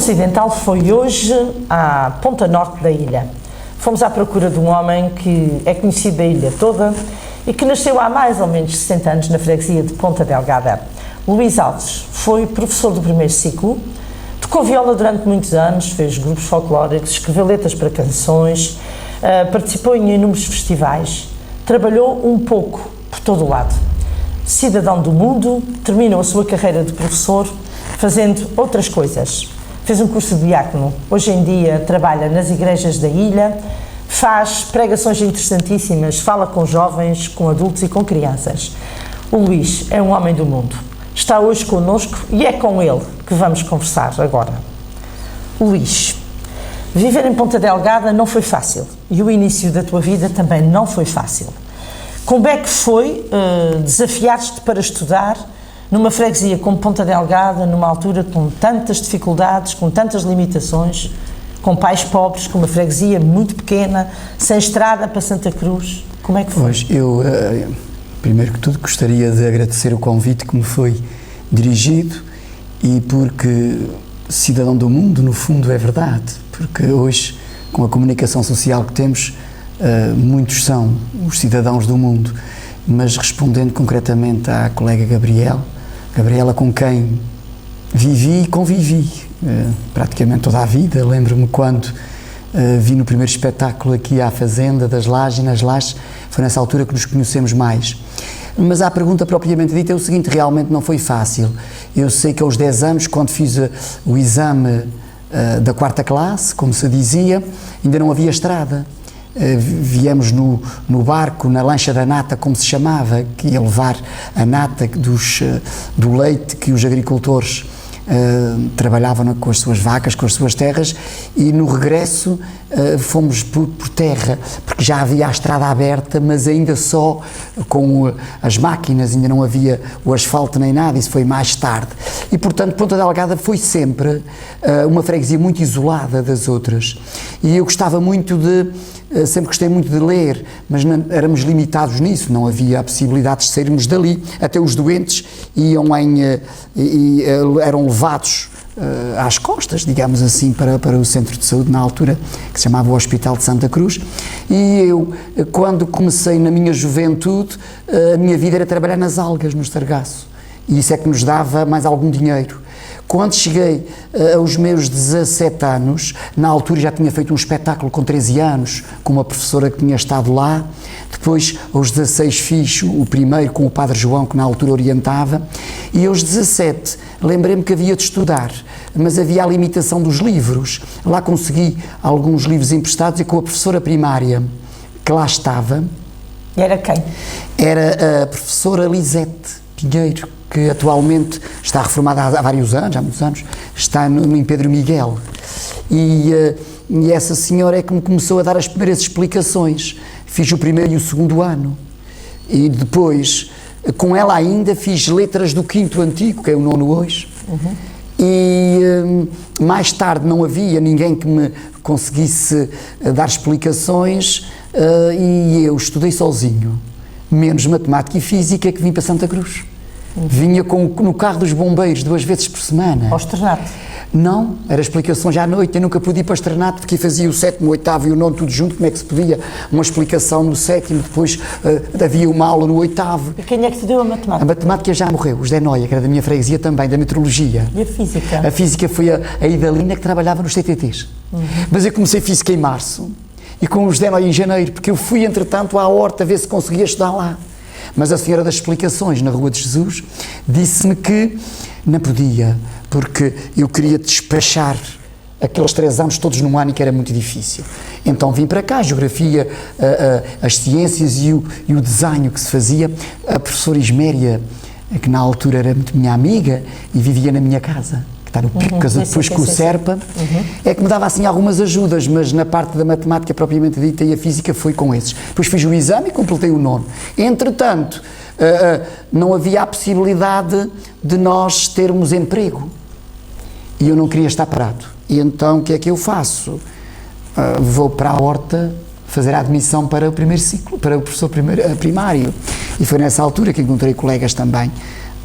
Ocidental foi hoje à ponta norte da ilha. Fomos à procura de um homem que é conhecido da ilha toda e que nasceu há mais ou menos 60 anos na freguesia de Ponta Delgada. Luís Alves foi professor do primeiro ciclo, tocou viola durante muitos anos, fez grupos folclóricos, escreveu letras para canções, participou em inúmeros festivais, trabalhou um pouco por todo o lado. Cidadão do mundo, terminou a sua carreira de professor fazendo outras coisas. Fez um curso de diácono, hoje em dia trabalha nas igrejas da ilha, faz pregações interessantíssimas, fala com jovens, com adultos e com crianças. O Luís é um homem do mundo, está hoje connosco e é com ele que vamos conversar agora. Luís, viver em Ponta Delgada não foi fácil e o início da tua vida também não foi fácil. Como é que foi desafiar-te para estudar numa freguesia como Ponta Delgada, numa altura com tantas dificuldades, com tantas limitações, com pais pobres, com uma freguesia muito pequena, sem estrada para Santa Cruz? Como é que foi? Pois, eu, primeiro que tudo, gostaria de agradecer o convite que me foi dirigido e porque cidadão do mundo, no fundo, é verdade, porque hoje, com a comunicação social que temos, muitos são os cidadãos do mundo, mas respondendo concretamente à colega Gabriela, com quem vivi e convivi praticamente toda a vida. Lembro-me quando vi no primeiro espetáculo aqui à Fazenda das Lajes, nas Lajes, foi nessa altura que nos conhecemos mais. Mas a pergunta propriamente dita é o seguinte: realmente não foi fácil. Eu sei que aos 10 anos, quando fiz o exame da 4ª classe, como se dizia, ainda não havia estrada. Viemos no barco, na lancha da nata, como se chamava, que ia levar a nata do leite que os agricultores trabalhavam com as suas vacas, com as suas terras, e no regresso fomos por terra, porque já havia a estrada aberta, mas ainda só com as máquinas, ainda não havia o asfalto nem nada, isso foi mais tarde. E, portanto, Ponta Delgada foi sempre uma freguesia muito isolada das outras. E eu gostava muito sempre gostei muito de ler, mas não, éramos limitados nisso, não havia a possibilidade de sairmos dali, até os doentes eram levados às costas, digamos assim, para o centro de saúde, na altura, que se chamava o Hospital de Santa Cruz, e eu, quando comecei na minha juventude, a minha vida era trabalhar nas algas, no Sargaço, e isso é que nos dava mais algum dinheiro. Quando cheguei aos meus 17 anos, na altura já tinha feito um espetáculo com 13 anos, com uma professora que tinha estado lá, depois aos 16 fiz o primeiro com o Padre João, que na altura orientava, e aos 17 lembrei-me que havia de estudar, mas havia a limitação dos livros. Lá consegui alguns livros emprestados e com a professora primária que lá estava... Era quem? Era a professora Lisete Pinheiro, que atualmente está reformada há vários anos, há muitos anos, está em Pedro Miguel. E essa senhora é que me começou a dar as primeiras explicações. Fiz o primeiro e o segundo ano. E depois, com ela ainda, fiz letras do 5º antigo, que é o 9º hoje. Uhum. E mais tarde não havia ninguém que me conseguisse dar explicações e eu estudei sozinho. Menos matemática e física, que vim para Santa Cruz. Vinha no carro dos bombeiros 2 vezes por semana. Ao externato? Não, era explicações à noite. Eu nunca pude ir para o externato porque fazia o 7º, o 8º e o 9º tudo junto. Como é que se podia? Uma explicação no 7º, depois havia uma aula no 8º. E quem é que te deu a matemática? A matemática já morreu, o José Noia, que era da minha freguesia também, da meteorologia. E a física? A física foi a Idalina, que trabalhava nos TTTs. Uhum. Mas eu comecei física em março e com o José Noia em janeiro, porque eu fui entretanto à horta ver se conseguia estudar lá. Mas a senhora das explicações, na Rua de Jesus, disse-me que não podia, porque eu queria despachar aqueles 3 anos todos num ano e que era muito difícil. Então vim para cá, a geografia, as ciências e o desenho que se fazia. A professora Isméria, que na altura era muito minha amiga e vivia na minha casa, que está no Pico, casou depois com o Serpa, é que me dava assim algumas ajudas, mas na parte da matemática propriamente dita e a física foi com esses. Depois fiz o exame e completei o 9º. Entretanto, não havia a possibilidade de nós termos emprego e eu não queria estar parado. E então o que é que eu faço? Vou para a horta fazer a admissão para o primeiro ciclo, para o professor primário. E foi nessa altura que encontrei colegas também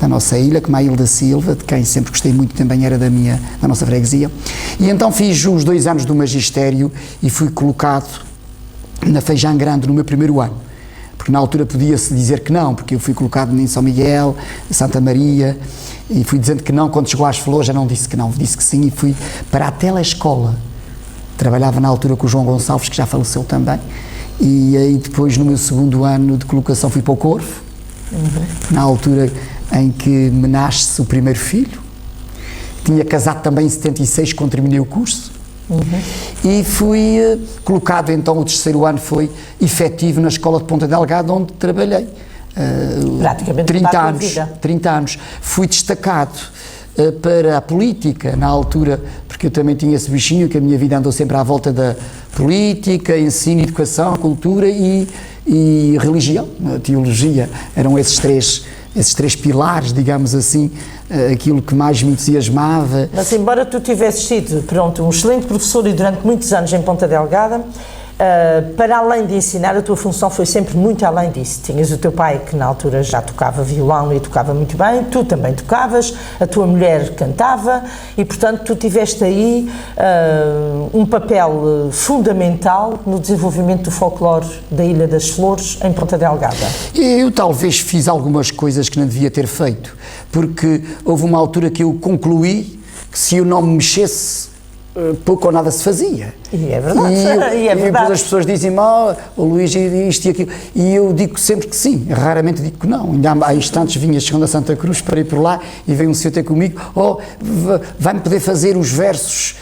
da nossa ilha, como a Hilda Silva, de quem sempre gostei muito, também era da nossa freguesia. E então fiz os 2 anos do magistério e fui colocado na Feijão Grande no meu primeiro ano. Porque na altura podia-se dizer que não, porque eu fui colocado em São Miguel, Santa Maria, e fui dizendo que não. Quando chegou às Flores já não disse que não, disse que sim, e fui para a telescola. Trabalhava na altura com o João Gonçalves, que já faleceu também, e aí depois no meu segundo ano de colocação fui para o Corvo, na altura em que me nasce o primeiro filho. Tinha casado também em 76 quando terminei o curso. E fui colocado, então o terceiro ano foi efetivo na Escola de Ponta Delgada, onde trabalhei praticamente 30 anos. Fui destacado para a política na altura, porque eu também tinha esse bichinho, que a minha vida andou sempre à volta da política, ensino, educação, cultura e religião, teologia. Eram esses três pilares, digamos assim, aquilo que mais me entusiasmava. Mas embora tu tivesses sido, um excelente professor e durante muitos anos em Ponta Delgada, para além de ensinar, a tua função foi sempre muito além disso. Tinhas o teu pai, que na altura já tocava violão e tocava muito bem, tu também tocavas, a tua mulher cantava e, portanto, tu tiveste aí um papel fundamental no desenvolvimento do folclore da Ilha das Flores, em Ponta Delgada. Eu talvez fiz algumas coisas que não devia ter feito, porque houve uma altura que eu concluí que se eu não me mexesse, pouco ou nada se fazia. E é verdade. E depois as pessoas dizem-me, o Luís, isto e aquilo. E eu digo sempre que sim, raramente digo que não. Ainda há instantes vinha chegando a Santa Cruz, parei por lá e veio um senhor ter comigo, vai-me poder fazer os versos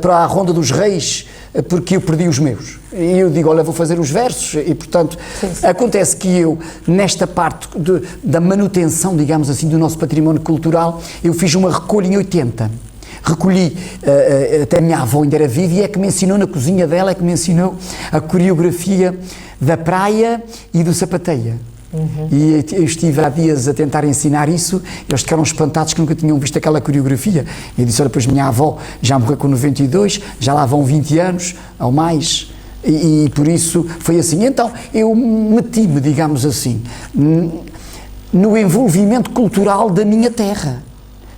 para a Ronda dos Reis, porque eu perdi os meus. E eu digo, olha, vou fazer os versos. E, portanto, acontece que eu, nesta parte da manutenção, digamos assim, do nosso património cultural, eu fiz uma recolha em 80. Recolhi, até a minha avó ainda era viva, e é que me ensinou na cozinha dela, é que me ensinou a coreografia da praia e do sapateia. E eu estive há dias a tentar ensinar isso, eles ficaram espantados que nunca tinham visto aquela coreografia. Eu disse, olha, pois minha avó já morreu com 92, já lá vão 20 anos ou mais, e por isso foi assim. Então eu meti-me, digamos assim, no envolvimento cultural da minha terra,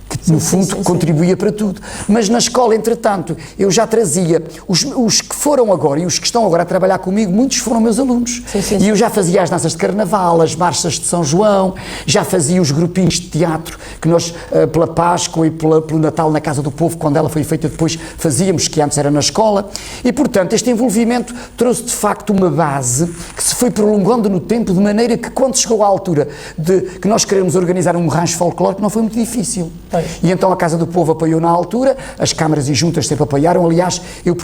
que no fundo contribuía para tudo. Mas na escola, entretanto, eu já trazia os que foram agora e os que estão agora a trabalhar comigo, muitos foram meus alunos. E eu já fazia as danças de carnaval, as marchas de São João, já fazia os grupinhos de teatro que nós, pela Páscoa e pelo Natal na Casa do Povo, quando ela foi feita depois, fazíamos, que antes era na escola. E, portanto, este envolvimento trouxe de facto uma base que se foi prolongando no tempo, de maneira que quando chegou à altura de que nós queremos organizar um rancho folclórico, não foi muito difícil. E então a Casa do Povo apoiou na altura, as câmaras e juntas sempre apoiaram. Aliás, eu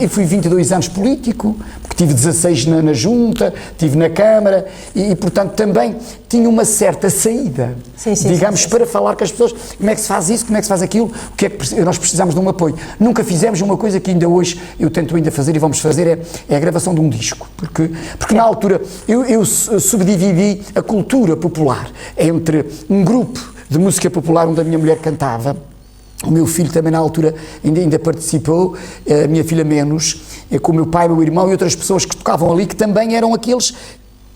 fui 22 anos político, porque tive 16 na junta, tive na Câmara e portanto também tinha uma certa saída, digamos, para falar com as pessoas, como é que se faz isso, como é que se faz aquilo, o que é que nós precisamos de um apoio. Nunca fizemos uma coisa que ainda hoje eu tento ainda fazer e vamos fazer, é a gravação de um disco, porque na altura eu subdividi a cultura popular entre um grupo de música popular onde a minha mulher cantava, o meu filho também na altura ainda participou, a minha filha menos, com o meu pai, meu irmão e outras pessoas que tocavam ali, que também eram aqueles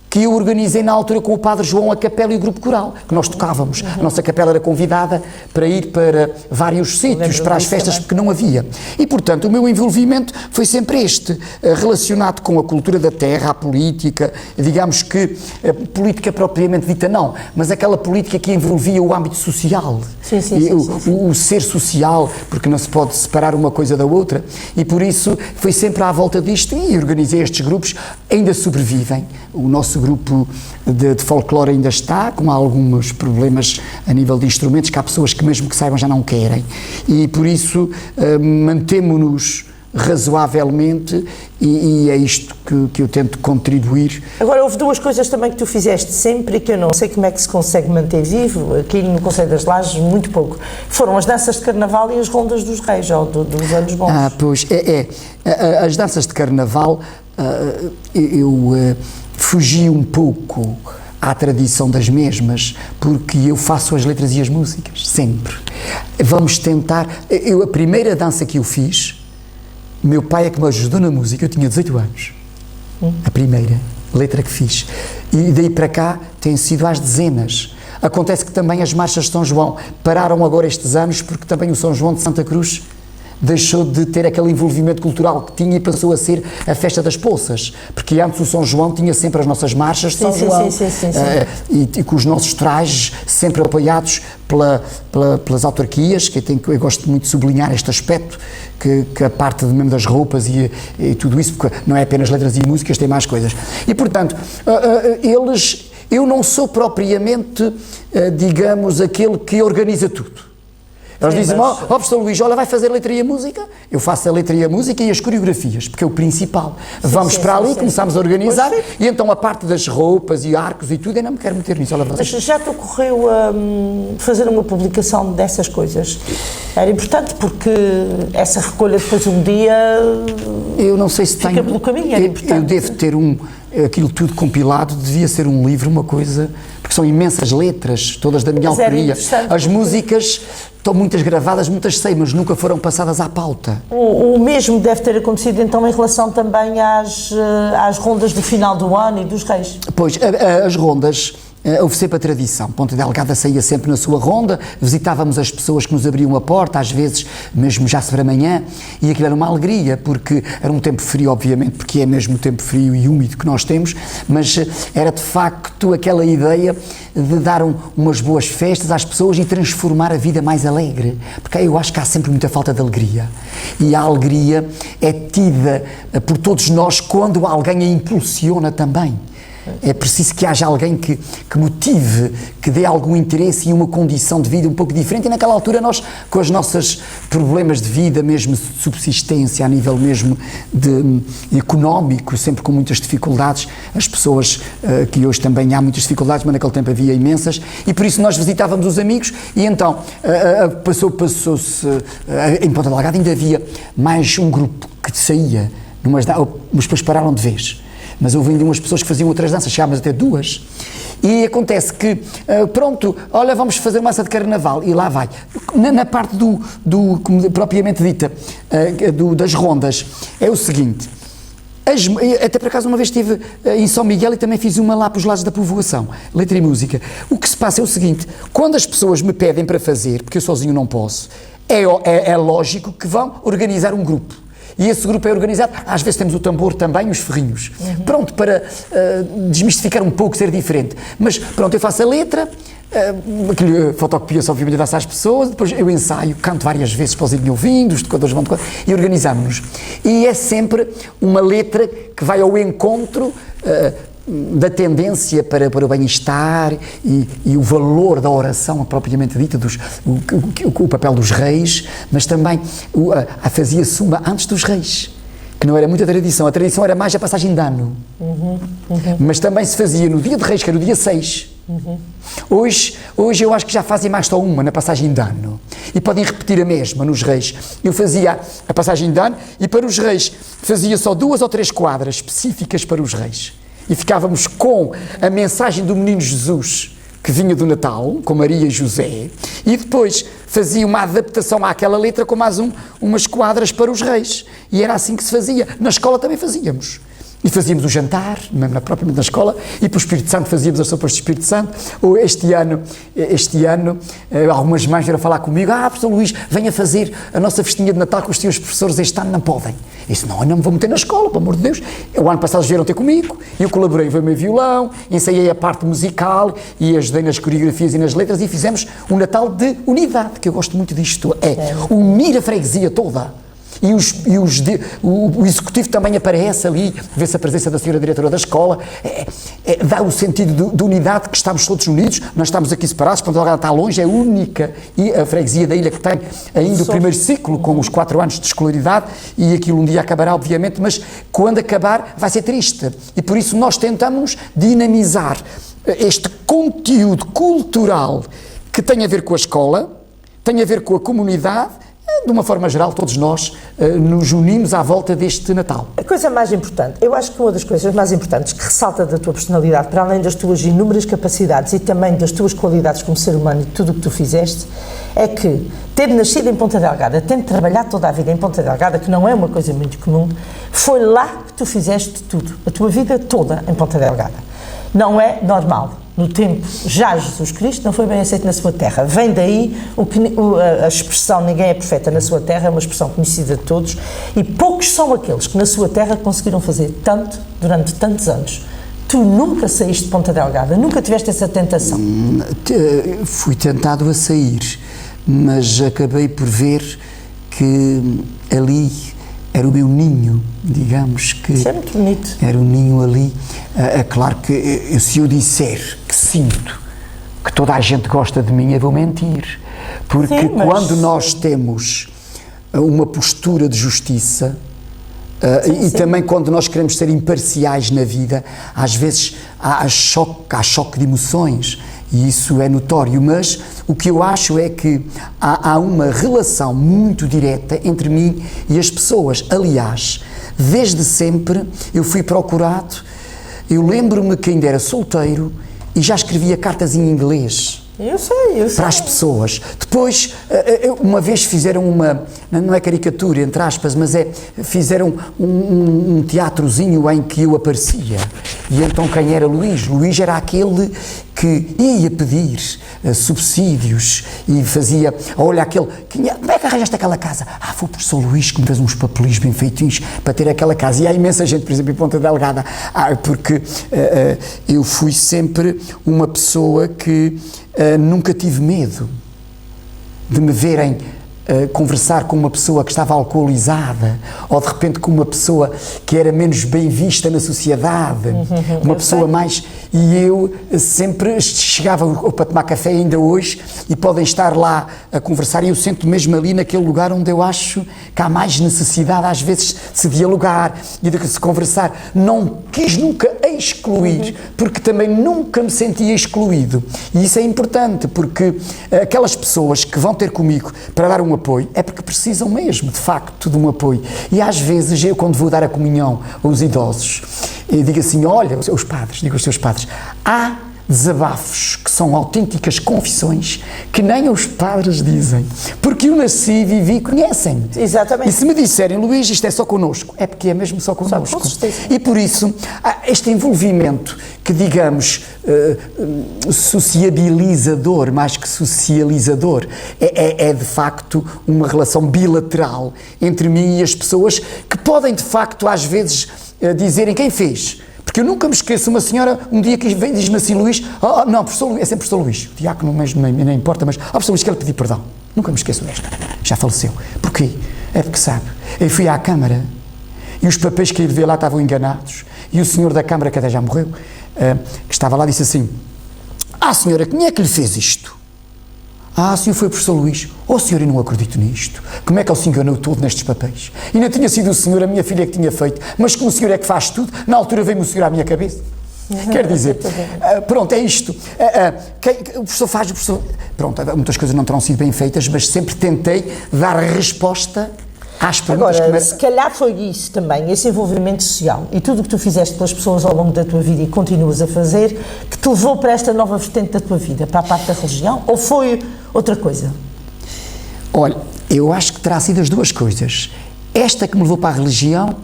que eu organizei na altura com o Padre João, a capela e o grupo coral, que nós tocávamos. A nossa capela era convidada para ir para vários sítios, para as festas, porque não havia. E, portanto, o meu envolvimento foi sempre este, relacionado com a cultura da terra, a política, digamos que a política propriamente dita não, mas aquela política que envolvia o âmbito social, o ser social, porque não se pode separar uma coisa da outra, e por isso foi sempre à volta disto, e organizei estes grupos, ainda sobrevivem. O nosso grupo de folclore ainda está, com alguns problemas a nível de instrumentos, que há pessoas que mesmo que saibam já não querem, e por isso mantemo-nos razoavelmente e é isto que eu tento contribuir. Agora, houve duas coisas também que tu fizeste sempre e que eu não sei como é que se consegue manter vivo, aqui no Conselho das Lajes, muito pouco. Foram as danças de carnaval e as rondas dos reis, ou dos anos bons. Pois, as danças de carnaval, eu fugi um pouco à tradição das mesmas, porque eu faço as letras e as músicas, sempre. Vamos tentar... a primeira dança que eu fiz, meu pai é que me ajudou na música, eu tinha 18 anos. A primeira. letra que fiz. E daí para cá tem sido às dezenas. Acontece que também as marchas de São João pararam agora estes anos porque também o São João de Santa Cruz deixou de ter aquele envolvimento cultural que tinha e passou a ser a festa das poças, porque antes o São João tinha sempre as nossas marchas de São João e com os nossos trajes sempre apoiados pelas autarquias, eu gosto muito de sublinhar este aspecto, que a parte mesmo das roupas e tudo isso, porque não é apenas letras e músicas, tem mais coisas. E portanto, eu não sou propriamente, digamos, aquele que organiza tudo. Eles dizem, professor Luís, olha, vai fazer a letra e a música? Eu faço a letra e a música e as coreografias, porque é o principal. Vamos para ali, começamos a organizar, e então a parte das roupas e arcos e tudo, eu não me quero meter nisso. Mas já te ocorreu fazer uma publicação dessas coisas? Era importante, porque essa recolha depois um dia eu não sei se fica pelo caminho, era importante. Eu devo ter aquilo tudo compilado, devia ser um livro, uma coisa, porque são imensas letras, todas da minha autoria. As músicas estão muitas gravadas, muitas sei, mas nunca foram passadas à pauta. O mesmo deve ter acontecido então em relação também às rondas do final do ano e dos reis. Pois, as rondas, houve sempre a tradição. Ponta Delgada saía sempre na sua ronda, visitávamos as pessoas que nos abriam a porta, às vezes mesmo já sobre a manhã, e aquilo era uma alegria, porque era um tempo frio, obviamente, porque é mesmo o tempo frio e úmido que nós temos, mas era de facto aquela ideia de dar umas boas festas às pessoas e transformar a vida mais alegre, porque eu acho que há sempre muita falta de alegria, e a alegria é tida por todos nós quando alguém a impulsiona também. É preciso que haja alguém que motive, que dê algum interesse e uma condição de vida um pouco diferente, e naquela altura nós, com os nossos problemas de vida, mesmo de subsistência, a nível mesmo económico, sempre com muitas dificuldades, as pessoas que hoje também há muitas dificuldades, mas naquele tempo havia imensas, e por isso nós visitávamos os amigos, e então passou-se, em Ponta Delgada ainda havia mais um grupo que saía, mas depois pararam de vez. Mas houve ainda umas pessoas que faziam outras danças, chegámos até 2. E acontece que, pronto, olha, vamos fazer massa de carnaval, e lá vai. Na parte propriamente dita, das rondas, é o seguinte, até por acaso uma vez estive em São Miguel e também fiz uma lá para os lados da povoação, letra e música. O que se passa é o seguinte, quando as pessoas me pedem para fazer, porque eu sozinho não posso, é lógico que vão organizar um grupo. E esse grupo é organizado, às vezes temos o tambor também, os ferrinhos. Pronto, para desmistificar um pouco, ser diferente. Mas pronto, eu faço a letra, fotocopia-se obviamente dá-se às pessoas, depois eu ensaio, canto várias vezes para os irem ouvindo, os tocadores vão tocando, e organizamos-nos. E é sempre uma letra que vai ao encontro da tendência para o bem-estar e o valor da oração propriamente dita, o papel dos reis, mas também fazia-se uma antes dos reis, que não era muita tradição. A tradição era mais a passagem de ano, mas também se fazia no dia de reis, que era o dia 6. Hoje eu acho que já fazem mais só uma na passagem de ano, e podem repetir a mesma nos reis. Eu fazia a passagem de ano, e para os reis fazia só 2 ou 3 quadras específicas para os reis. E ficávamos com a mensagem do menino Jesus, que vinha do Natal, com Maria e José, e depois fazia uma adaptação àquela letra com mais umas quadras para os reis. E era assim que se fazia. Na escola também fazíamos. E fazíamos o jantar, mesmo propriamente na escola, e para o Espírito Santo fazíamos as sopas do Espírito Santo. Ou este ano, algumas mães vieram falar comigo, professor Luís, venha fazer a nossa festinha de Natal com os teus professores, este ano não podem. Eu disse, não me vou meter na escola, pelo amor de Deus. O ano passado vieram ter comigo, eu colaborei, veio o meu violão, ensaiei a parte musical, e ajudei nas coreografias e nas letras, e fizemos um Natal de unidade, que eu gosto muito disto, unir a freguesia toda. E o executivo também aparece ali, vê-se a presença da senhora diretora da escola, dá o sentido de unidade, que estamos todos unidos, nós estamos aqui separados, quando ela está longe, é única, e a freguesia da ilha que tem ainda o primeiro ciclo, com os 4 anos de escolaridade, e aquilo um dia acabará, obviamente, mas quando acabar vai ser triste, e por isso nós tentamos dinamizar este conteúdo cultural que tem a ver com a escola, tem a ver com a comunidade, de uma forma geral, todos nós nos unimos à volta deste Natal. A coisa mais importante, eu acho que uma das coisas mais importantes que ressalta da tua personalidade, para além das tuas inúmeras capacidades e também das tuas qualidades como ser humano e de tudo o que tu fizeste, é que ter nascido em Ponta Delgada, tendo trabalhado toda a vida em Ponta Delgada, que não é uma coisa muito comum, foi lá que tu fizeste tudo, a tua vida toda em Ponta Delgada. Não é normal. No tempo, já Jesus Cristo não foi bem aceito na sua terra. Vem daí a expressão ninguém é profeta na sua terra, é uma expressão conhecida de todos, e poucos são aqueles que na sua terra conseguiram fazer tanto durante tantos anos. Tu nunca saíste de Ponta Delgada, nunca tiveste essa tentação? Fui tentado a sair, mas acabei por ver que ali era o meu ninho, digamos que... Isso é muito bonito. Era um ninho ali. É claro que se eu disser que sinto que toda a gente gosta de mim, eu vou mentir. Porque sim, mas... quando nós temos uma postura de justiça, sim, e também quando nós queremos ser imparciais na vida, às vezes há choque de emoções, e isso é notório, mas o que eu acho é que há uma relação muito direta entre mim e as pessoas. Aliás, desde sempre eu fui procurado, eu lembro-me que ainda era solteiro e já escrevia cartas em inglês. Eu sei. Para as pessoas. Depois, uma vez fizeram não é caricatura, entre aspas, mas fizeram um teatrozinho em que eu aparecia. E então quem era Luís? Luís era aquele que ia pedir subsídios e fazia, olha aquele, como é que arranjaste aquela casa? Foi o professor Luís que me fez uns papelinhos bem feitinhos para ter aquela casa. E há imensa gente, por exemplo, em Ponta Delgada, porque eu fui sempre uma pessoa que nunca tive medo de me verem conversar com uma pessoa que estava alcoolizada ou de repente com uma pessoa que era menos bem vista na sociedade, uma pessoa mais... E eu sempre chegava para tomar café ainda hoje e podem estar lá a conversar e eu sento mesmo ali naquele lugar onde eu acho que há mais necessidade às vezes de se dialogar e de se conversar. Não quis nunca excluir, porque também nunca me sentia excluído. E isso é importante, porque aquelas pessoas que vão ter comigo para dar um apoio é porque precisam mesmo, de facto, de um apoio. E às vezes eu, quando vou dar a comunhão aos idosos, eu digo assim, olha, os padres, digo aos seus padres, há desabafos que são autênticas confissões que nem os padres dizem, porque eu nasci, vivi, conhecem-me. Exatamente. E se me disserem, Luís, isto é só connosco, é porque é mesmo só connosco. E por isso, este envolvimento que, digamos, sociabilizador, mais que socializador, é de facto uma relação bilateral entre mim e as pessoas que podem, de facto, às vezes, dizerem quem fez. Porque eu nunca me esqueço, uma senhora um dia que vem diz-me assim, Luís, não, professor Luís, é sempre professor Luís, o diácono mesmo nem importa, mas professor Luís, quero pedir perdão. Nunca me esqueço desta, já faleceu. Porquê? É porque sabe, eu fui à Câmara e os papéis que ia ver lá estavam enganados e o senhor da Câmara, que até já morreu, que estava lá, disse assim, senhora, quem é que lhe fez isto? Senhor, foi o professor Luís. Senhor, eu não acredito nisto. Como é que ele se enganou todo nestes papéis? E não tinha sido o senhor, a minha filha que tinha feito, mas como o senhor é que faz tudo, na altura veio-me o senhor à minha cabeça. Quer dizer, pronto, é isto. O professor faz, o professor... Pronto, muitas coisas não terão sido bem feitas, mas sempre tentei dar resposta às perguntas. Agora, se calhar foi isso também, esse envolvimento social e tudo o que tu fizeste pelas pessoas ao longo da tua vida e continuas a fazer, que te levou para esta nova vertente da tua vida, para a parte da religião, ou foi outra coisa? Olha, eu acho que terá sido as duas coisas. Esta que me levou para a religião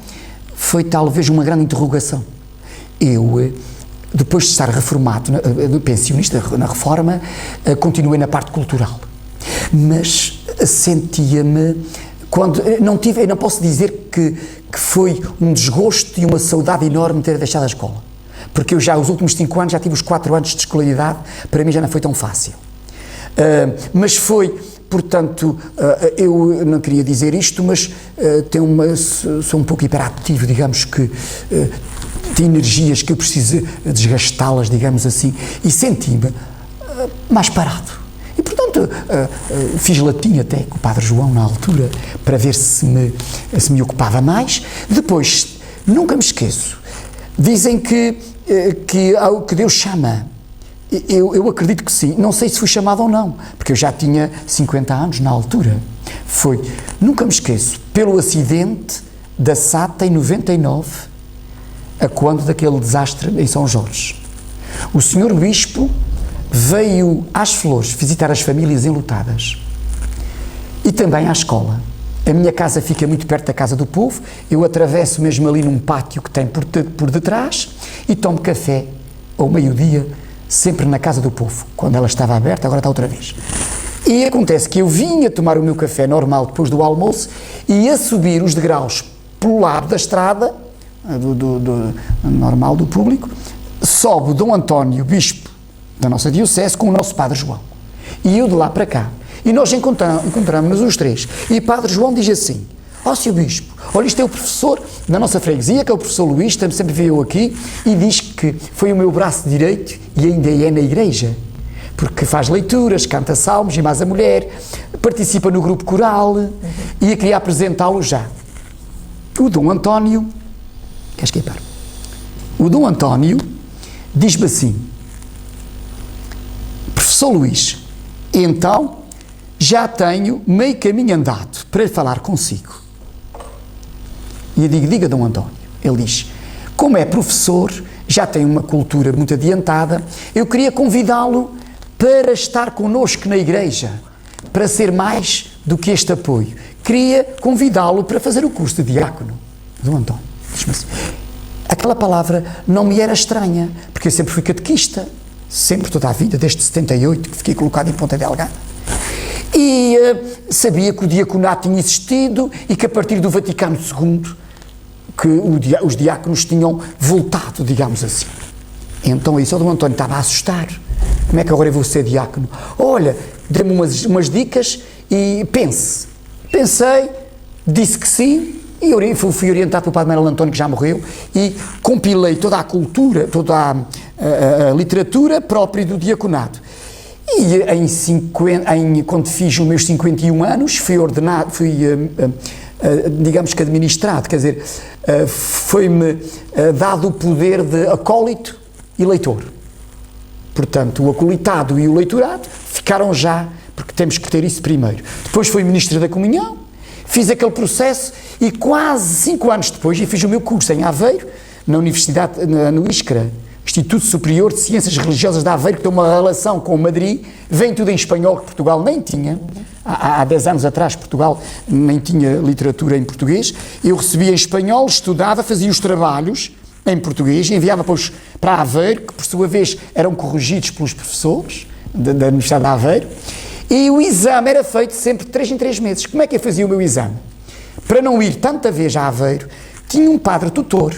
foi talvez uma grande interrogação. Eu, depois de estar reformado, pensionista na reforma, continuei na parte cultural. Mas sentia-me... eu não posso dizer que foi um desgosto e uma saudade enorme ter deixado a escola. Porque eu já, os últimos 5 anos, já tive os 4 anos de escolaridade, para mim já não foi tão fácil. Mas foi, portanto, eu não queria dizer isto, mas sou um pouco hiperativo, digamos que, de energias que eu preciso desgastá-las, digamos assim, e senti-me mais parado. E, portanto, fiz latim até com o Padre João na altura, para ver se me ocupava mais. Depois, nunca me esqueço, dizem que Deus chama Eu acredito que sim. Não sei se fui chamado ou não, porque eu já tinha 50 anos na altura. Nunca me esqueço, pelo acidente da SATA em 99, a quando daquele desastre em São Jorge. O senhor Bispo veio às Flores visitar as famílias enlutadas e também à escola. A minha casa fica muito perto da Casa do Povo, eu atravesso mesmo ali num pátio que tem por detrás e tomo café ao meio-dia, sempre na Casa do Povo. Quando ela estava aberta, agora está outra vez. E acontece que eu vinha tomar o meu café normal depois do almoço e ia subir os degraus pelo lado da estrada, normal do público, sobe o Dom António, bispo da nossa diocese, com o nosso Padre João. E eu de lá para cá. E nós encontramos-nos os três. E Padre João diz assim: ó, Sr. Bispo, olha, isto é o professor da nossa freguesia, que é o professor Luís, sempre veio aqui, e diz que foi o meu braço direito e ainda é na igreja. Porque faz leituras, canta salmos e mais a mulher, participa no grupo coral, e eu queria apresentá-lo já. O Dom António, queres que eu pare? O Dom António diz-me assim: professor Luís, então já tenho meio caminho andado para lhe falar consigo. E eu digo: diga, Dom António. Ele diz: como é professor, já tem uma cultura muito adiantada, eu queria convidá-lo para estar connosco na igreja, para ser mais do que este apoio. Queria convidá-lo para fazer o curso de diácono. Dom António, diz-me assim. Aquela palavra não me era estranha, porque eu sempre fui catequista, sempre, toda a vida, desde 78, que fiquei colocado em Ponta Delgada. E sabia que o diaconato tinha existido e que a partir do Vaticano II que os diáconos tinham voltado, digamos assim. Então isso, o Dom António estava a assustar. Como é que agora eu vou ser diácono? Olha, dê-me umas dicas e pense. Pensei, disse que sim, e fui orientado pelo Padre Manuel António, que já morreu, e compilei toda a cultura, toda a literatura própria do diaconato. E quando fiz os meus 51 anos, fui ordenado, digamos que administrado, quer dizer, foi-me dado o poder de acólito e leitor. Portanto, o acolitado e o leitorado ficaram já, porque temos que ter isso primeiro. Depois fui ministro da Comunhão, fiz aquele processo e quase 5 anos depois, eu fiz o meu curso em Aveiro, na Universidade, no ISCRA, Instituto Superior de Ciências Religiosas de Aveiro, que tem uma relação com Madrid, vem tudo em espanhol, que Portugal nem tinha. Há 10 anos atrás, Portugal nem tinha literatura em português. Eu recebia em espanhol, estudava, fazia os trabalhos em português, enviava para Aveiro, que por sua vez eram corrigidos pelos professores da Universidade de Aveiro, e o exame era feito sempre de 3 em 3 meses. Como é que eu fazia o meu exame? Para não ir tanta vez a Aveiro, tinha um padre tutor,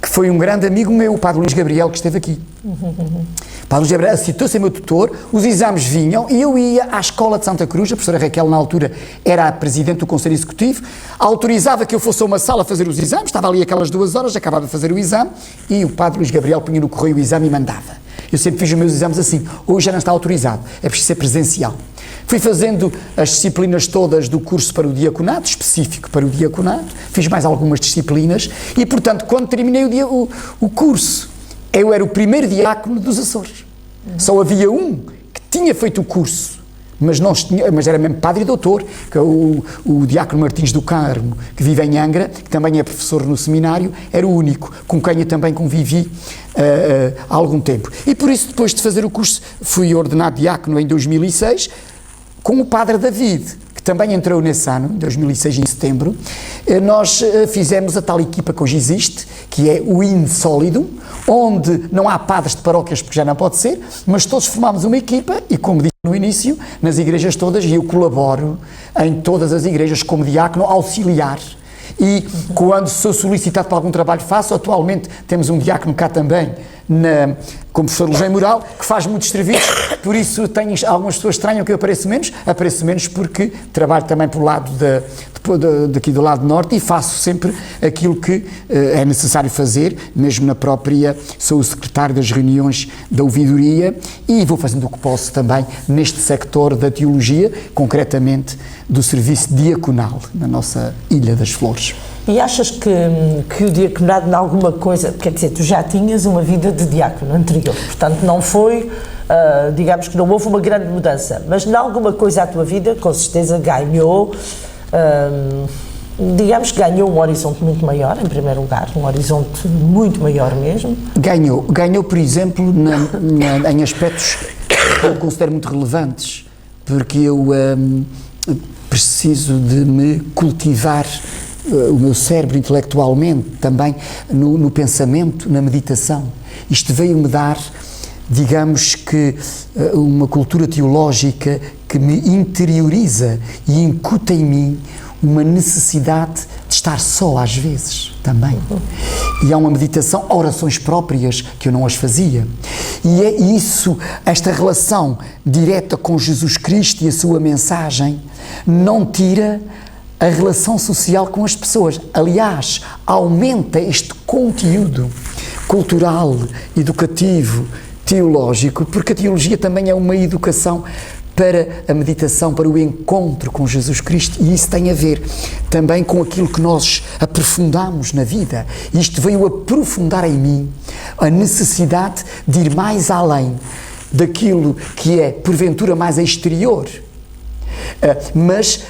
que foi um grande amigo meu, o Padre Luís Gabriel, que esteve aqui. O Padre Luís Gabriel citou-se meu tutor, os exames vinham e eu ia à Escola de Santa Cruz, a professora Raquel, na altura, era a presidente do Conselho Executivo, autorizava que eu fosse a uma sala fazer os exames, estava ali aquelas 2 horas, acabava de fazer o exame, e o Padre Luís Gabriel punha no correio o exame e mandava. Eu sempre fiz os meus exames assim. Hoje já não está autorizado, é preciso ser presencial. Fui fazendo as disciplinas todas do curso para o diaconato, específico para o diaconato, fiz mais algumas disciplinas e, portanto, quando terminei o curso, eu era o primeiro diácono dos Açores. Só havia um que tinha feito o curso, mas era mesmo padre e doutor, que é o diácono Martins do Carmo, que vive em Angra, que também é professor no seminário, era o único, com quem eu também convivi há algum tempo. E por isso, depois de fazer o curso, fui ordenado diácono em 2006, com o padre David, que também entrou nesse ano, em 2006, em setembro. Nós fizemos a tal equipa que hoje existe, que é o In Solidum, onde não há padres de paróquias, porque já não pode ser, mas todos formámos uma equipa e, como disse no início, nas igrejas todas, e eu colaboro em todas as igrejas como diácono auxiliar. E quando sou solicitado para algum trabalho faço, atualmente temos um diácono cá também, como professor Eugênio Moral, que faz muitos serviços, por isso algumas pessoas estranham que eu apareço menos porque trabalho também por lado daqui do lado norte e faço sempre aquilo que é necessário fazer, mesmo na própria, sou o secretário das reuniões da ouvidoria e vou fazendo o que posso também neste sector da teologia, concretamente do serviço diaconal na nossa Ilha das Flores. E achas que o diaconado, em alguma coisa, quer dizer, tu já tinhas uma vida de diácono anterior, portanto não foi, digamos que não houve uma grande mudança, mas em alguma coisa a tua vida, com certeza ganhou, digamos que ganhou um horizonte muito maior, em primeiro lugar, um horizonte muito maior mesmo. Ganhou, por exemplo, em aspectos que eu considero muito relevantes, porque eu preciso de me cultivar o meu cérebro intelectualmente, também no pensamento, na meditação. Isto veio-me dar, digamos que, uma cultura teológica que me interioriza e incuta em mim uma necessidade de estar só às vezes, também. E há uma meditação, orações próprias, que eu não as fazia. E é isso, esta relação direta com Jesus Cristo e a sua mensagem, não tira a relação social com as pessoas. Aliás, aumenta este conteúdo cultural, educativo, teológico, porque a teologia também é uma educação para a meditação, para o encontro com Jesus Cristo, e isso tem a ver também com aquilo que nós aprofundamos na vida. Isto veio aprofundar em mim a necessidade de ir mais além daquilo que é, porventura, mais exterior. Mas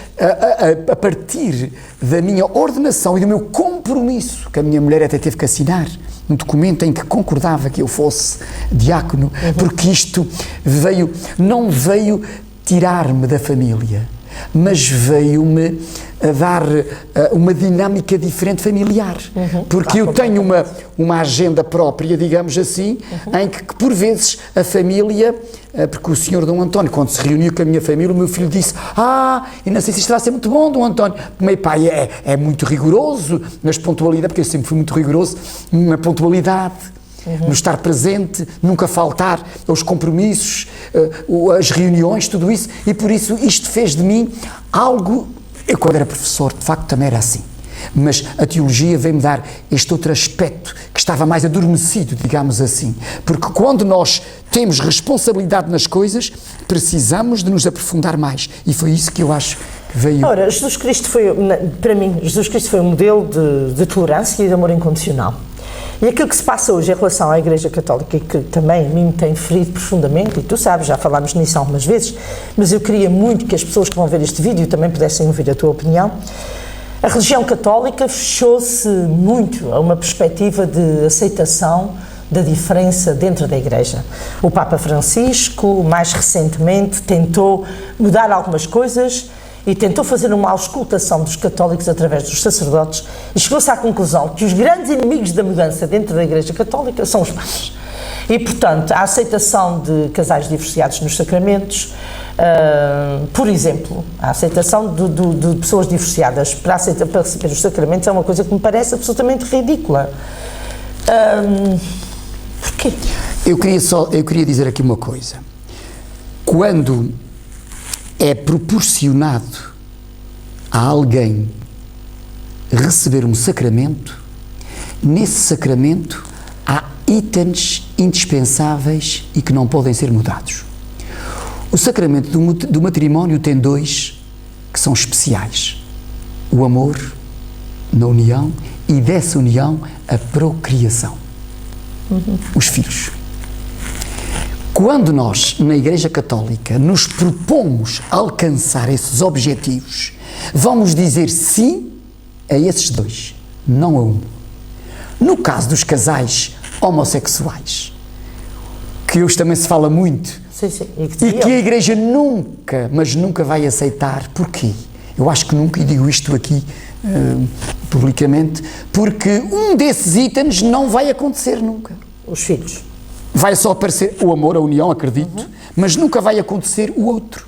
a partir da minha ordenação e do meu compromisso, que a minha mulher até teve que assinar um documento em que concordava que eu fosse diácono, porque isto não veio tirar-me da família, mas veio-me a dar uma dinâmica diferente familiar, porque eu tenho uma agenda própria, digamos assim, em que por vezes a família, porque o senhor Dom António, quando se reuniu com a minha família, o meu filho disse: e não sei se isto vai ser muito bom, Dom António. O meu pai é muito rigoroso nas pontualidades, porque eu sempre fui muito rigoroso na pontualidade, no estar presente, nunca faltar aos compromissos, as reuniões, tudo isso, e por isso isto fez de mim algo. Eu, quando era professor, de facto também era assim, mas a teologia veio-me dar este outro aspecto que estava mais adormecido, digamos assim, porque quando nós temos responsabilidade nas coisas, precisamos de nos aprofundar mais, e foi isso que eu acho que veio... Ora, Jesus Cristo foi, para mim, Jesus Cristo foi um modelo de tolerância e de amor incondicional. E aquilo que se passa hoje em relação à Igreja Católica, e que também a mim me tem ferido profundamente, e tu sabes, já falámos nisso algumas vezes, mas eu queria muito que as pessoas que vão ver este vídeo também pudessem ouvir a tua opinião. A religião católica fechou-se muito a uma perspectiva de aceitação da diferença dentro da Igreja. O Papa Francisco, mais recentemente, tentou mudar algumas coisas e tentou fazer uma auscultação dos católicos através dos sacerdotes e chegou-se à conclusão que os grandes inimigos da mudança dentro da Igreja Católica são os padres. E, portanto, a aceitação de casais divorciados nos sacramentos, por exemplo, a aceitação de pessoas divorciadas para receber os sacramentos é uma coisa que me parece absolutamente ridícula. Porquê? Eu queria dizer aqui uma coisa. Quando é proporcionado a alguém receber um sacramento, nesse sacramento há itens indispensáveis e que não podem ser mudados. O sacramento do matrimónio tem dois que são especiais: o amor na união e dessa união a procriação, os filhos. Quando nós, na Igreja Católica, nos propomos alcançar esses objetivos, vamos dizer sim a esses dois, não a um. No caso dos casais homossexuais, que hoje também se fala muito, sim. E que a Igreja nunca, mas nunca vai aceitar. Porquê? Eu acho que nunca, e digo isto aqui publicamente, porque um desses itens não vai acontecer nunca. Os filhos. Vai só aparecer o amor, a união, acredito, mas nunca vai acontecer o outro.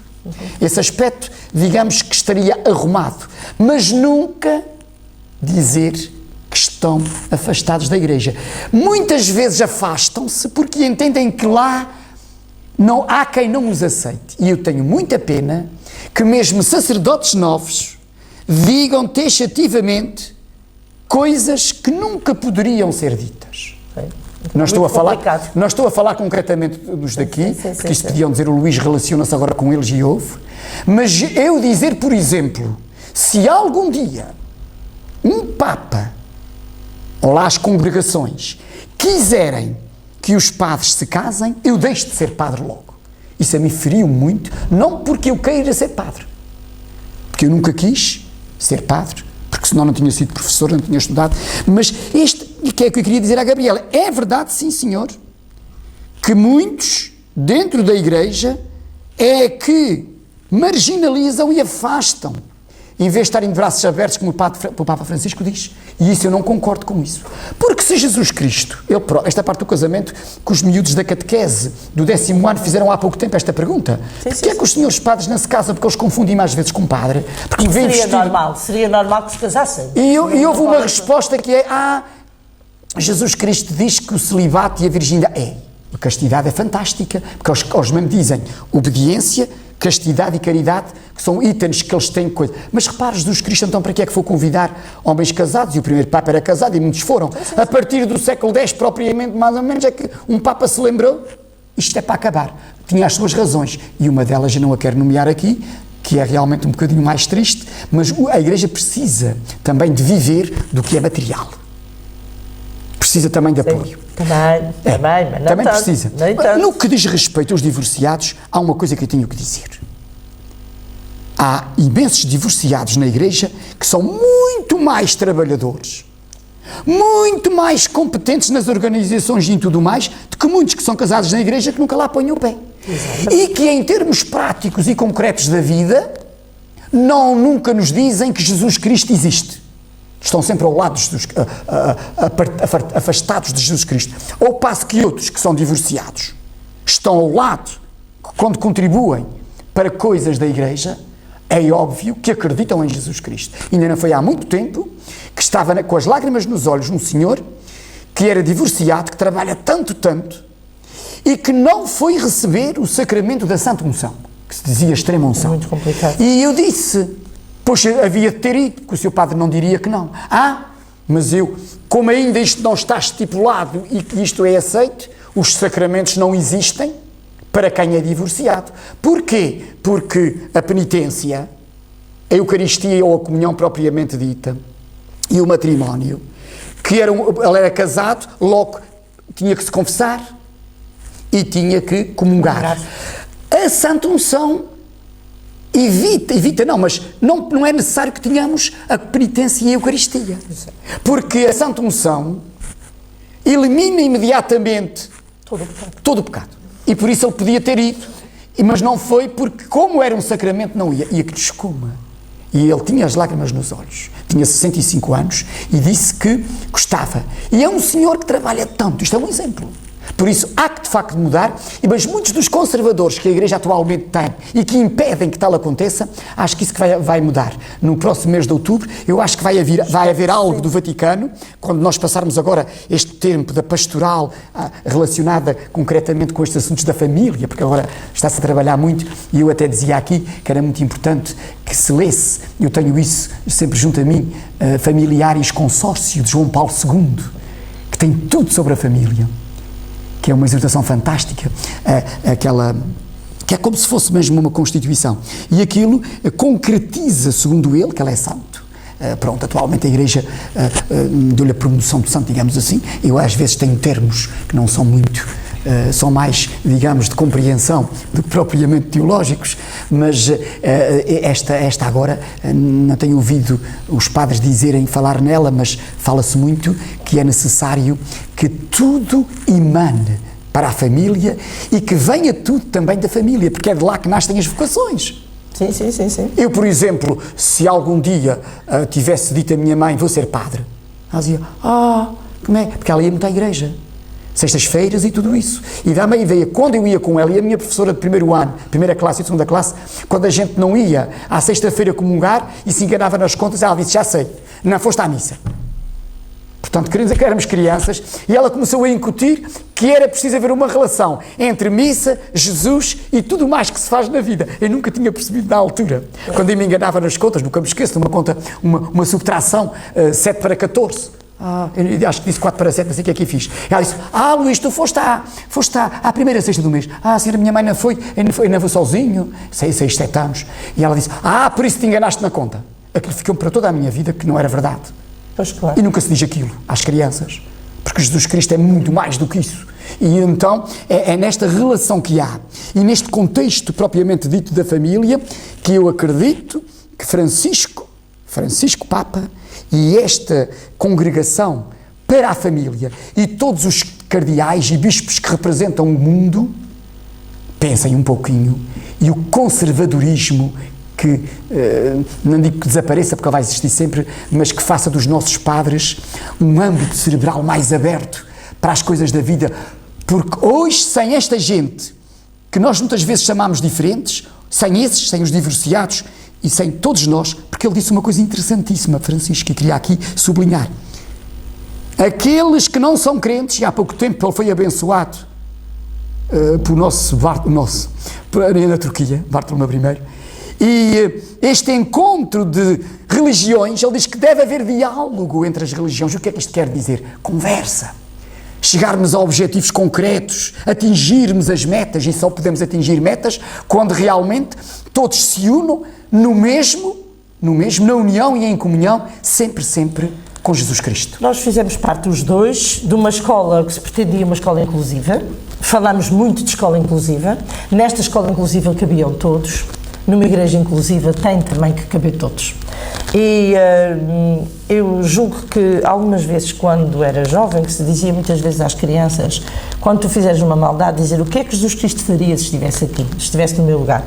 Esse aspecto, digamos que estaria arrumado, mas nunca dizer que estão afastados da Igreja. Muitas vezes afastam-se porque entendem que lá não há quem não os aceite. E eu tenho muita pena que mesmo sacerdotes novos digam taxativamente coisas que nunca poderiam ser ditas. Não estou a falar concretamente dos daqui, porque isto podiam dizer, o Luís relaciona-se agora com eles e ouve, mas eu dizer, por exemplo, se algum dia um Papa, ou lá as congregações, quiserem que os padres se casem, eu deixo de ser padre logo. Isso a mim feriu muito, não porque eu queira ser padre, porque eu nunca quis ser padre, porque senão não tinha sido professor, não tinha estudado, mas este, que é o que eu queria dizer à Gabriela, é verdade, sim senhor, que muitos, dentro da Igreja, é que marginalizam e afastam, em vez de estarem de braços abertos, como o Papa Francisco diz. E isso eu não concordo com isso. Porque se Jesus Cristo, esta parte do casamento, que os miúdos da catequese do 10º ano fizeram há pouco tempo esta pergunta. Porquê é que os senhores padres não se casam? Porque eles confundem mais vezes com padre. Porque Seria normal que se casassem. E houve uma resposta que é, Jesus Cristo diz que o celibato e a virgindade a castidade é fantástica, porque eles mesmo dizem obediência, castidade e caridade, que são itens que eles têm coisa. Mas repare, Jesus Cristo, então, para que é que foi convidar homens casados? E o primeiro Papa era casado e muitos foram. A partir do século X, propriamente, mais ou menos, é que um Papa se lembrou, isto é para acabar. Tinha as suas razões. E uma delas, eu não a quero nomear aqui, que é realmente um bocadinho mais triste, mas a Igreja precisa também de viver do que é material. Precisa também de apoio. Também precisa. No que diz respeito aos divorciados, há uma coisa que eu tenho que dizer. Há imensos divorciados na Igreja que são muito mais trabalhadores, muito mais competentes nas organizações e em tudo mais, do que muitos que são casados na Igreja que nunca lá põem o pé. E que em termos práticos e concretos da vida, nunca nos dizem que Jesus Cristo existe. Estão sempre ao lado de Jesus, afastados de Jesus Cristo. Ao passo que outros que são divorciados estão ao lado, quando contribuem para coisas da Igreja, é óbvio que acreditam em Jesus Cristo. Ainda não foi há muito tempo que estava com as lágrimas nos olhos um senhor que era divorciado, que trabalha tanto, e que não foi receber o sacramento da Santa Unção, que se dizia extrema unção. Muito complicado. E eu disse... Pois havia de ter ido, porque o seu padre não diria que não. Mas como ainda isto não está estipulado e que isto é aceito, os sacramentos não existem para quem é divorciado. Porquê? Porque a penitência, a Eucaristia ou a comunhão propriamente dita, e o matrimónio, ele era casado, logo tinha que se confessar e tinha que comungar. A Santa Unção mas não é necessário que tenhamos a penitência e a Eucaristia. Porque a Santa Unção elimina imediatamente todo o pecado. E por isso ele podia ter ido, mas não foi, porque como era um sacramento não ia que descuma. E ele tinha as lágrimas nos olhos, tinha 65 anos e disse que gostava. E é um senhor que trabalha tanto, isto é um exemplo. Por isso, há que de facto mudar, mas muitos dos conservadores que a Igreja atualmente tem e que impedem que tal aconteça, acho que isso que vai mudar. No próximo mês de outubro, eu acho que vai haver algo do Vaticano, quando nós passarmos agora este tempo da pastoral relacionada concretamente com estes assuntos da família, porque agora está-se a trabalhar muito, e eu até dizia aqui que era muito importante que se lesse, eu tenho isso sempre junto a mim, Familiaris Consórcio, de João Paulo II, que tem tudo sobre a família, que é uma exortação fantástica, que é como se fosse mesmo uma Constituição. E aquilo concretiza, segundo ele, que ele é santo. Atualmente a Igreja deu-lhe a promoção de santo, digamos assim. Eu às vezes tenho termos que não são muito, são mais, digamos, de compreensão do que propriamente teológicos, mas esta agora, não tenho ouvido os padres falar nela, mas fala-se muito que é necessário que tudo emane para a família e que venha tudo também da família, porque é de lá que nascem as vocações. Sim. Eu, por exemplo, se algum dia tivesse dito à minha mãe, vou ser padre, ela dizia, como é? Porque ela ia muito à igreja, sextas-feiras e tudo isso. E dá-me a ideia, quando eu ia com ela, e a minha professora de primeiro ano, primeira classe e segunda classe, quando a gente não ia à sexta-feira comungar e se enganava nas contas, ela disse, já sei, não foste à missa. Portanto, queremos dizer que éramos crianças, e ela começou a incutir que era preciso haver uma relação entre missa, Jesus e tudo mais que se faz na vida. Eu nunca tinha percebido na altura. Quando eu me enganava nas contas, nunca me esqueço, numa conta, uma subtração, 7 para 14. Eu acho que disse 4 para 7, não sei o que é que eu fiz. Ela disse, Luís, tu foste à primeira sexta do mês. Senhora, minha mãe não foi sozinho, 6, 7 anos. E ela disse, por isso te enganaste na conta. Aquilo ficou para toda a minha vida que não era verdade. Pois claro. E nunca se diz aquilo às crianças, porque Jesus Cristo é muito mais do que isso. E então é nesta relação que há, e neste contexto propriamente dito da família, que eu acredito que Francisco Papa, e esta congregação para a família, e todos os cardeais e bispos que representam o mundo, pensem um pouquinho, e o conservadorismo que, não digo que desapareça porque vai existir sempre, mas que faça dos nossos padres um âmbito cerebral mais aberto para as coisas da vida, porque hoje, sem esta gente, que nós muitas vezes chamamos diferentes, sem esses, sem os divorciados e sem todos nós, porque ele disse uma coisa interessantíssima, Francisco, e queria aqui sublinhar. Aqueles que não são crentes, e há pouco tempo ele foi abençoado por na Turquia, Bartolomeu I, e este encontro de religiões, ele diz que deve haver diálogo entre as religiões. O que é que isto quer dizer? Conversa. Chegarmos a objetivos concretos, atingirmos as metas, e só podemos atingir metas quando realmente todos se unam no mesmo, na união e em comunhão, sempre com Jesus Cristo. Nós fizemos parte os dois de uma escola que se pretendia uma escola inclusiva, falámos muito de escola inclusiva, nesta escola inclusiva cabiam todos, numa igreja inclusiva tem também que caber todos. E eu julgo que algumas vezes, quando era jovem, que se dizia muitas vezes às crianças, quando tu fizeres uma maldade, dizer o que é que Jesus Cristo faria se estivesse aqui, se estivesse no meu lugar.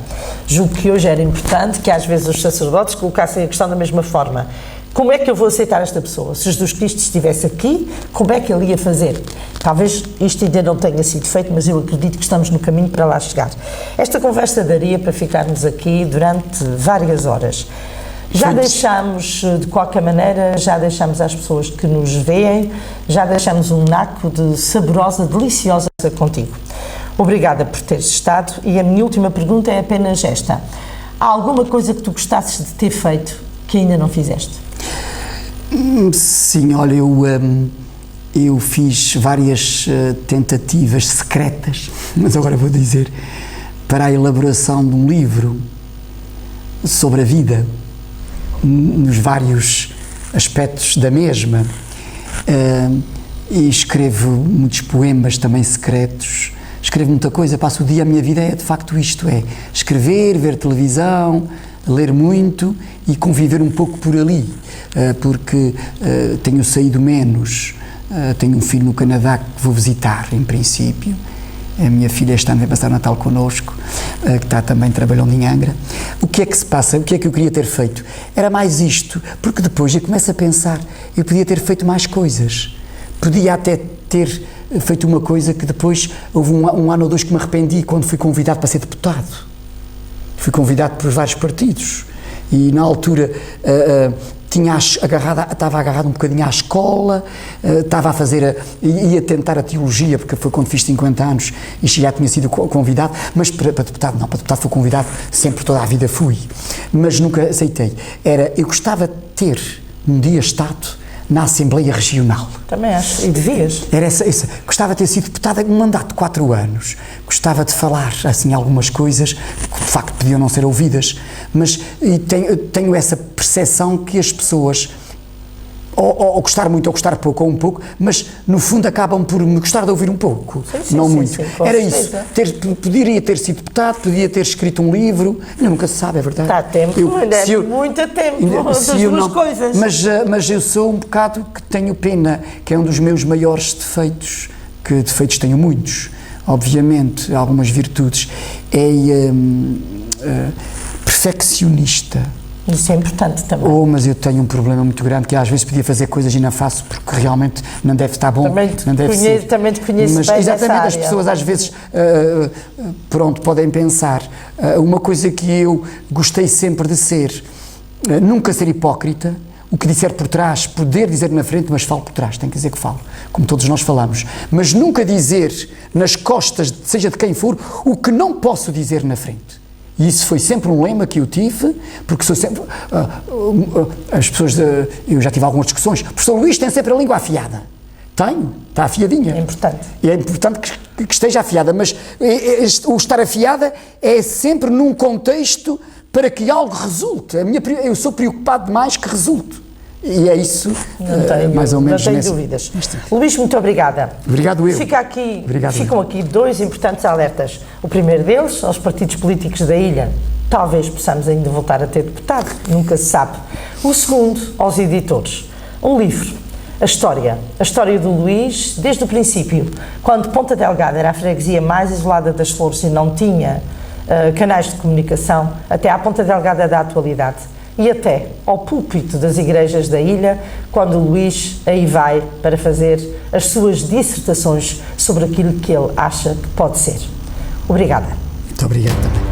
Julgo que hoje era importante que às vezes os sacerdotes colocassem a questão da mesma forma. Como é que eu vou aceitar esta pessoa? Se Jesus Cristo estivesse aqui, como é que ele ia fazer? Talvez isto ainda não tenha sido feito, mas eu acredito que estamos no caminho para lá chegar. Esta conversa daria para ficarmos aqui durante várias horas. Já deixamos, de qualquer maneira, já deixamos às pessoas que nos veem, já deixamos um naco de saborosa, deliciosa contigo. Obrigada por teres estado, e a minha última pergunta é apenas esta. Há alguma coisa que tu gostasses de ter feito que ainda não fizeste? Sim, olha, eu fiz várias tentativas secretas, mas agora vou dizer, para a elaboração de um livro sobre a vida, nos vários aspectos da mesma, e escrevo muitos poemas também secretos, escrevo muita coisa, passo o dia, a minha vida é de facto isto, é escrever, ver televisão, ler muito e conviver um pouco por ali, porque tenho saído menos, tenho um filho no Canadá que vou visitar, em princípio. A minha filha este ano vai passar o Natal connosco, que está também trabalhando em Angra. O que é que se passa? O que é que eu queria ter feito? Era mais isto, porque depois eu começo a pensar, eu podia ter feito mais coisas, podia até ter feito uma coisa que depois, houve um ano ou dois que me arrependi quando fui convidado para ser deputado. Fui convidado por vários partidos e na altura estava agarrado um bocadinho à escola, estava a fazer, ia tentar a teologia, porque foi quando fiz 50 anos e já tinha sido convidado, mas para deputado não, para deputado fui convidado, sempre toda a vida fui, mas nunca aceitei. Eu gostava de ter um dia estado na Assembleia Regional. Também acho, e devias. Era gostava de ter sido deputada um mandato de 4 anos, gostava de falar assim algumas coisas que de facto podiam não ser ouvidas, mas tenho essa percepção que as pessoas ou gostar muito ou gostar pouco ou um pouco, mas no fundo acabam por me gostar de ouvir um pouco, não muito. Era isso, poderia ter sido deputado, podia ter escrito um livro, nunca se sabe, é verdade. Está a tempo, muito a tempo das duas coisas. Mas eu sou um bocado que tenho pena, que é um dos meus maiores defeitos, que defeitos tenho muitos, obviamente, algumas virtudes, perfeccionista. Isso é importante também. Mas eu tenho um problema muito grande, que às vezes podia fazer coisas e não faço porque realmente não deve estar bom. Também te conheço mas bem exatamente, as área. pessoas às vezes podem pensar. Uma coisa que eu gostei sempre de ser, nunca ser hipócrita, o que disser por trás, poder dizer na frente, mas falo por trás, tenho que dizer que falo, como todos nós falamos, mas nunca dizer nas costas, seja de quem for, o que não posso dizer na frente. E isso foi sempre um lema que eu tive, porque sou sempre... as pessoas... eu já tive algumas discussões. O professor Luís tem sempre a língua afiada. Tenho, está afiadinha. É importante. E é importante que esteja afiada, mas o estar afiada é sempre num contexto para que algo resulte. Eu sou preocupado demais que resulte. E é isso, mais ou menos. Não tenho dúvidas. Luís, muito obrigada. Obrigado eu. Ficam aqui dois importantes alertas. O primeiro deles, aos partidos políticos da ilha. Talvez possamos ainda voltar a ter deputado, nunca se sabe. O segundo, aos editores. Um livro, a história do Luís, desde o princípio, quando Ponta Delgada era a freguesia mais isolada das Flores e não tinha canais de comunicação, até à Ponta Delgada da atualidade. E até ao púlpito das igrejas da ilha, quando o Luís aí vai para fazer as suas dissertações sobre aquilo que ele acha que pode ser. Obrigada. Muito obrigado também.